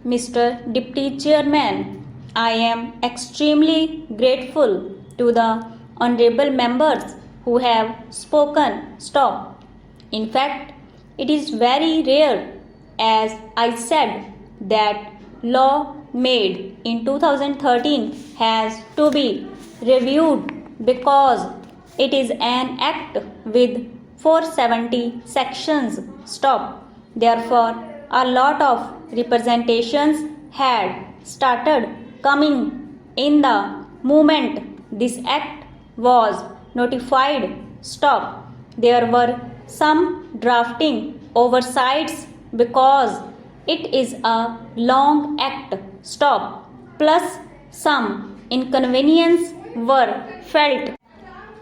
Mr. Deputy Chairman, I am extremely grateful to the honorable members who have spoken. Stop. In fact, it is very rare, as I said, that law made in 2013 has to be reviewed because it is an act with 470 sections. Stop. Therefore, a lot of representations had started coming in the moment this act was notified. Stop. There were some drafting oversights because it is a long act. Stop. Plus, some inconvenience were felt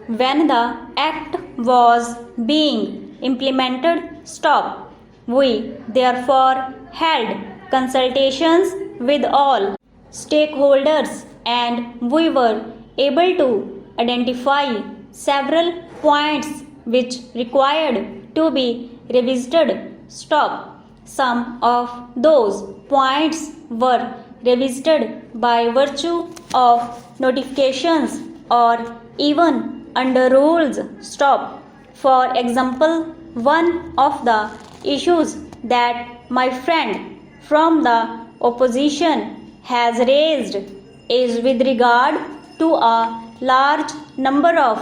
when the act was being implemented. Stop. We therefore held consultations with all stakeholders and we were able to identify several points which required to be revisited. Stop. Some of those points were revisited by virtue of notifications or even under rules. Stop. For example, one of the issues that my friend from the opposition has raised is with regard to a large number of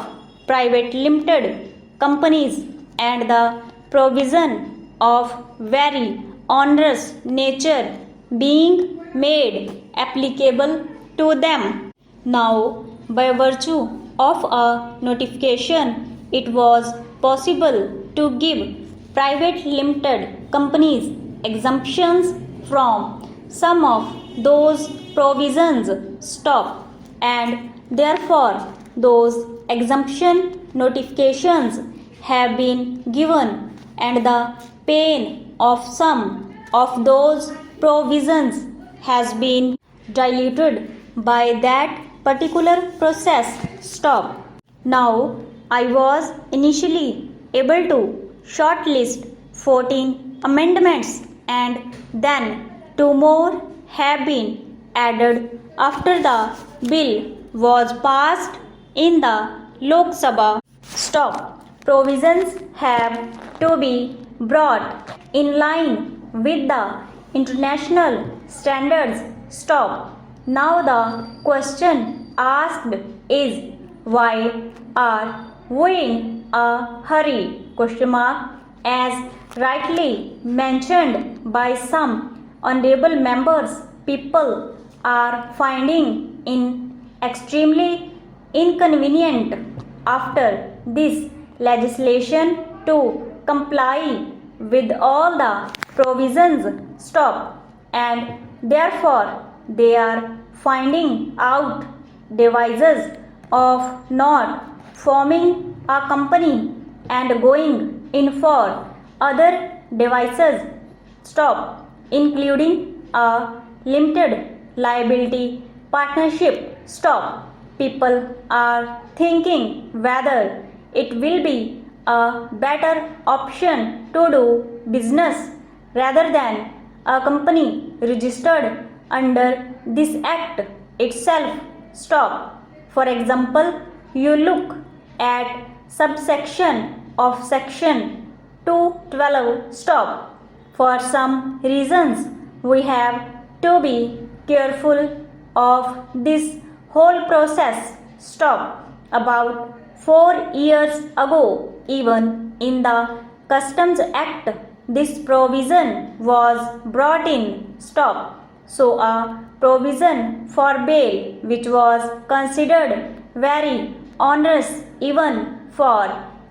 private limited companies and the provision of very onerous nature being made applicable to them. Now, by virtue of a notification, it was possible to give private limited companies exemptions from some of those provisions. Stop. And therefore, those exemption notifications have been given and the pain of some of those provisions has been diluted by that particular process. Stop. Now, I was initially able to shortlist 14 amendments and then 2 more have been added after the bill was passed in the Lok Sabha. Stop. Provisions have to be brought in line with the international standards. Stop. Now the question asked is, why are we in a hurry? Question mark. As rightly mentioned by some honorable members, people are finding it extremely inconvenient after this legislation to comply with all the provisions. Stop. And therefore they are finding out devices of not forming a company and going in for other devices. Stop. Including a limited liability partnership. Stop. People are thinking whether it will be a better option to do business rather than a company registered under this act itself. Stop. For example, you look at subsection of section 212. Stop. For some reasons, we have to be careful of this whole process. Stop. About 4 years ago, even in the Customs Act, this provision was brought in. Stop. So a provision for bail which was considered very onerous even for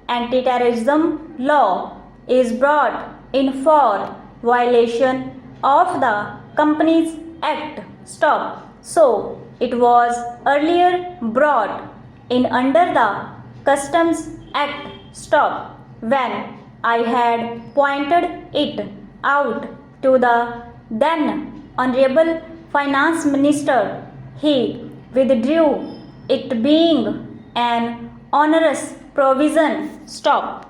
anti-terrorism law is brought in for violation of the Companies Act. Stop. So it was earlier brought in under the Customs Act. Stop. When I had pointed it out to the then Honorable Finance Minister, he withdrew it being an onerous provision. Stop.